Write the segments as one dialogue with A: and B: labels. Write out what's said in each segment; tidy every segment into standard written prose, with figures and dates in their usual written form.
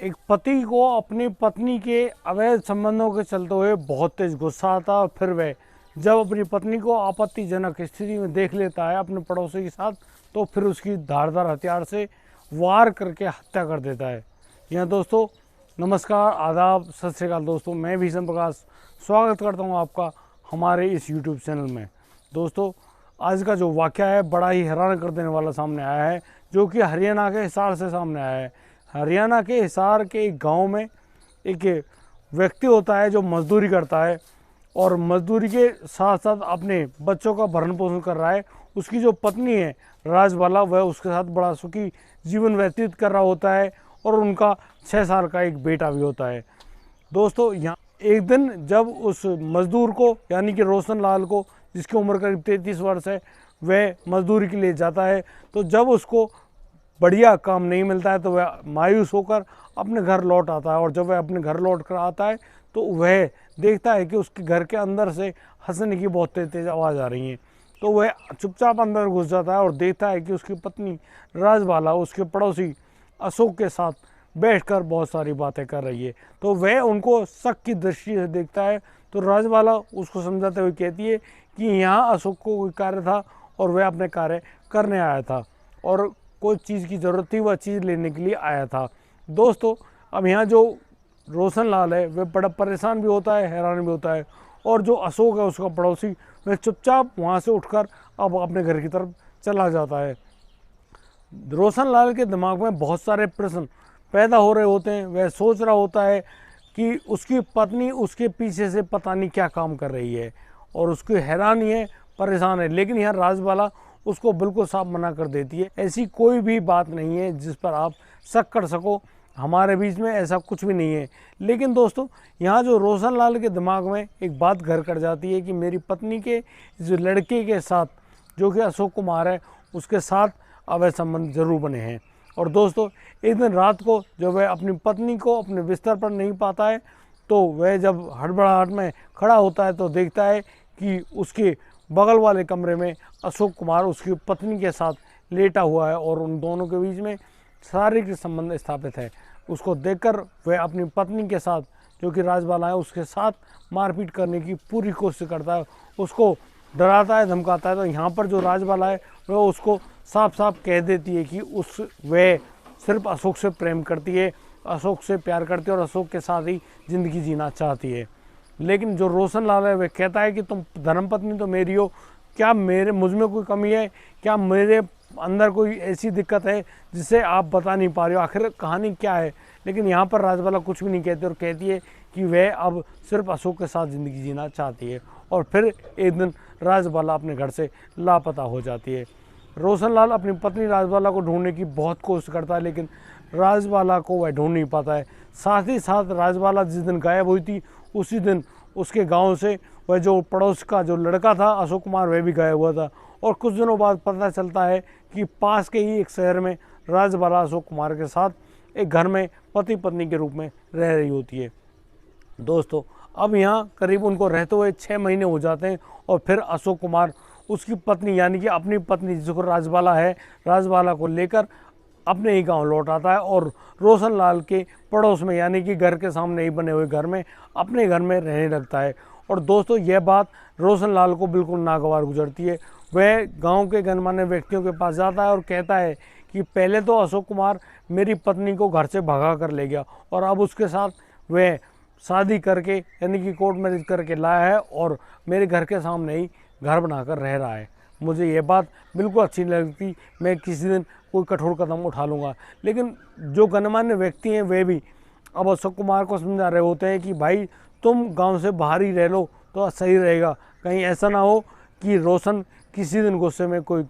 A: एक पति को अपनी पत्नी के अवैध संबंधों के चलते हुए बहुत तेज गुस्सा आता है और फिर वह जब अपनी पत्नी को आपत्तिजनक स्थिति में देख लेता है अपने पड़ोसी के साथ, तो फिर उसकी धारदार हथियार से वार करके हत्या कर देता है। यहाँ दोस्तों नमस्कार, आदाब, सत श्री अकाल दोस्तों, मैं भीषण प्रकाश स्वागत करता हूँ आपका हमारे इस यूट्यूब चैनल में। दोस्तों आज का जो वाक़या है बड़ा ही हैरान कर देने वाला सामने आया है, जो कि हरियाणा के हिसार से सामने आया है। हरियाणा के हिसार के एक गांव में एक व्यक्ति होता है जो मजदूरी करता है और मजदूरी के साथ साथ अपने बच्चों का भरण पोषण कर रहा है। उसकी जो पत्नी है राजबाला, वह उसके साथ बड़ा सुखी जीवन व्यतीत कर रहा होता है और उनका 6 साल का एक बेटा भी होता है। दोस्तों यहाँ एक दिन जब उस मजदूर को यानी कि रोशन लाल को, जिसकी उम्र करीब 33 वर्ष है, वह मजदूरी के लिए जाता है, तो जब उसको बढ़िया काम नहीं मिलता है तो वह मायूस होकर अपने घर लौट आता है। और जब वह अपने घर लौट कर आता है तो वह देखता है कि उसके घर के अंदर से हंसने की बहुत तेज आवाज़ आ रही है। तो वह चुपचाप अंदर घुस जाता है और देखता है कि उसकी पत्नी राजबाला उसके पड़ोसी अशोक के साथ बैठकर बहुत सारी बातें कर रही है। तो वह उनको शक की दृष्टि से देखता है। तो राजबाला उसको समझाते हुए कहती है कि यहाँ अशोक को कोई कार्य था और वह अपने कार्य करने आया था और कोई चीज़ की ज़रूरत थी, वह चीज़ लेने के लिए आया था। दोस्तों अब यहाँ जो रोशन लाल है वह बड़ा परेशान भी होता है, हैरान भी होता है, और जो अशोक है उसका पड़ोसी, वह चुपचाप वहाँ से उठकर अब अपने घर की तरफ चला जाता है। रोशन लाल के दिमाग में बहुत सारे प्रश्न पैदा हो रहे होते हैं। वह सोच रहा होता है कि उसकी पत्नी उसके पीछे से पता नहीं क्या काम कर रही है और उसकी हैरानी है, परेशान है। लेकिन यहाँ राजबाला उसको बिल्कुल साफ मना कर देती है, ऐसी कोई भी बात नहीं है जिस पर आप शक कर सको, हमारे बीच में ऐसा कुछ भी नहीं है। लेकिन दोस्तों यहाँ जो रोशन लाल के दिमाग में एक बात घर कर जाती है कि मेरी पत्नी के जो लड़के के साथ, जो कि अशोक कुमार है, उसके साथ अवैध संबंध जरूर बने हैं। और दोस्तों एक दिन रात को जब वह अपनी पत्नी को अपने बिस्तर पर नहीं पाता है, तो वह जब हड़बड़ाहट में खड़ा होता है तो देखता है कि उसके बगल वाले कमरे में अशोक कुमार उसकी पत्नी के साथ लेटा हुआ है और उन दोनों के बीच में शारीरिक संबंध स्थापित है। उसको देखकर वह अपनी पत्नी के साथ, जो कि राजबाला है, उसके साथ मारपीट करने की पूरी कोशिश करता है, उसको डराता है, धमकाता है। तो यहाँ पर जो राजबाला है वह उसको साफ साफ कह देती है कि वह सिर्फ अशोक से प्रेम करती है, अशोक से प्यार करती है और अशोक के साथ ही ज़िंदगी जीना चाहती है। लेकिन जो रोशन लाल है वह कहता है कि तुम धर्मपत्नी तो मेरी हो, क्या मुझ में कोई कमी है, क्या मेरे अंदर कोई ऐसी दिक्कत है जिसे आप बता नहीं पा रहे हो, आखिर कहानी क्या है। लेकिन यहाँ पर राजबाला कुछ भी नहीं कहती और कहती है कि वह अब सिर्फ अशोक के साथ ज़िंदगी जीना चाहती है। और फिर एक दिन राजबाला अपने घर से लापता हो जाती है। रोशन लाल अपनी पत्नी राजबाला को ढूंढने की बहुत कोशिश करता है, लेकिन राजबाला को वह ढूंढ नहीं पाता है। साथ ही साथ राजबाला जिस दिन गायब हुई थी उसी दिन उसके गांव से वह जो पड़ोस का जो लड़का था अशोक कुमार, वह भी गायब हुआ था। और कुछ दिनों बाद पता चलता है कि पास के ही एक शहर में राजबाला अशोक कुमार के साथ एक घर में पति पत्नी के रूप में रह रही होती है। दोस्तों अब यहाँ करीब उनको रहते हुए 6 महीने हो जाते हैं और फिर अशोक कुमार उसकी पत्नी यानी कि अपनी पत्नी जिसको राजबाला है, राजबाला को लेकर अपने ही गांव लौट आता है और रोशन लाल के पड़ोस में यानी कि घर के सामने ही बने हुए घर में, अपने घर में रहने लगता है। और दोस्तों यह बात रोशन लाल को बिल्कुल नागवार गुजरती है। वह गांव के गणमान्य व्यक्तियों के पास जाता है और कहता है कि पहले तो अशोक कुमार मेरी पत्नी को घर से भगा कर ले गया और अब उसके साथ वह शादी करके यानी कि कोर्ट मैरिज करके लाया है और मेरे घर के सामने ही घर बनाकर रह रहा है। मुझे ये बात बिल्कुल अच्छी नहीं लगती, मैं किसी दिन कोई कठोर कदम उठा लूँगा। लेकिन जो गणमान्य व्यक्ति हैं वे भी अब अशोक कुमार को समझा रहे होते हैं कि भाई तुम गांव से बाहर ही रह लो तो सही रहेगा, कहीं ऐसा ना हो कि रोशन किसी दिन गुस्से में कोई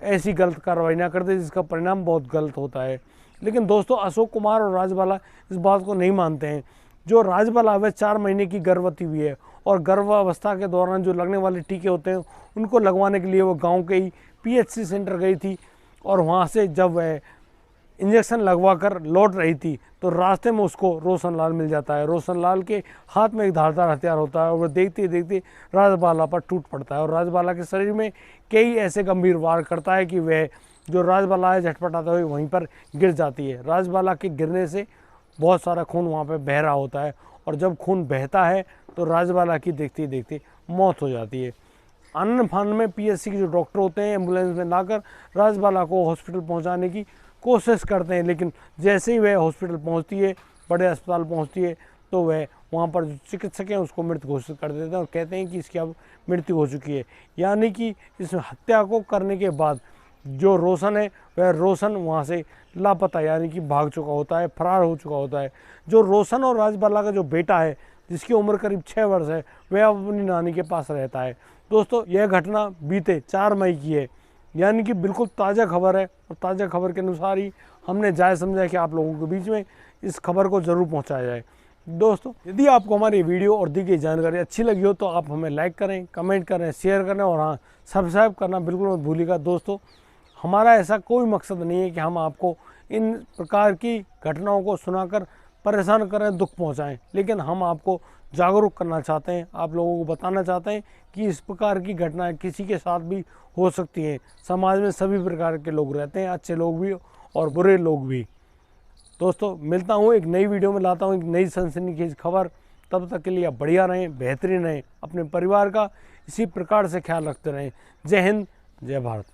A: ऐसी गलत कार्रवाई ना कर दे जिसका परिणाम बहुत गलत होता है। लेकिन दोस्तों अशोक कुमार और राजबाला इस बात को नहीं मानते हैं। जो राजबाला वह 4 महीने की गर्भवती हुई है और गर्भावस्था के दौरान जो लगने वाले टीके होते हैं उनको लगवाने के लिए वो गांव के ही पीएचसी सेंटर गई थी। और वहाँ से जब वह इंजेक्शन लगवा कर लौट रही थी तो रास्ते में उसको रोशन लाल मिल जाता है। रोशन लाल के हाथ में एक धारदार हथियार होता है और वह देखते ही देखते राजबाला पर टूट पड़ता है और राजबाला के शरीर में कई ऐसे गंभीर वार करता है कि वह जो राजबाला है झटपटाते हुए वहीं पर गिर जाती है। राजबाला के गिरने से बहुत सारा खून वहाँ पे बह रहा होता है, और जब खून बहता है तो राजबाला की देखते ही देखते मौत हो जाती है। आनन फानन में पीएससी के जो डॉक्टर होते हैं एम्बुलेंस में लाकर राजबाला को हॉस्पिटल पहुंचाने की कोशिश करते हैं, लेकिन जैसे ही वह हॉस्पिटल पहुंचती है, बड़े अस्पताल पहुंचती है, तो वह वहाँ पर जो चिकित्सक हैं उसको मृत घोषित कर देते हैं और कहते हैं कि इसकी अब मृत्यु हो चुकी है। यानी कि इस हत्या को करने के बाद जो रोशन है वह रोशन वहाँ से लापता यानी कि भाग चुका होता है, फरार हो चुका होता है। जो रोशन और राजबाला का जो बेटा है जिसकी उम्र करीब 6 वर्ष है, वह अब अपनी नानी के पास रहता है। दोस्तों, यह घटना बीते 4 मई की है, यानी कि बिल्कुल ताज़ा खबर है, और ताज़ा खबर के अनुसार ही हमने जायज़ समझा कि आप लोगों के बीच में इस खबर को ज़रूर पहुंचाया जाए। दोस्तों, यदि आपको हमारी वीडियो और दी गई जानकारी अच्छी लगी हो तो आप हमें लाइक करें, कमेंट करें, शेयर करें, और हाँ, सब्सक्राइब करना बिल्कुल मत भूलिएगा। दोस्तों, हमारा ऐसा कोई मकसद नहीं है कि हम आपको इन प्रकार की घटनाओं को सुनाकर परेशान करें, दुख पहुंचाएं, लेकिन हम आपको जागरूक करना चाहते हैं, आप लोगों को बताना चाहते हैं कि इस प्रकार की घटनाएं किसी के साथ भी हो सकती हैं। समाज में सभी प्रकार के लोग रहते हैं, अच्छे लोग भी और बुरे लोग भी। दोस्तों, मिलता हूँ एक नई वीडियो में, लाता हूँ एक नई सनसनीखेज खबर। तब तक के लिए आप बढ़िया रहें, बेहतरीन रहें, अपने परिवार का इसी प्रकार से ख्याल रखते रहें। जय हिंद, जय भारत।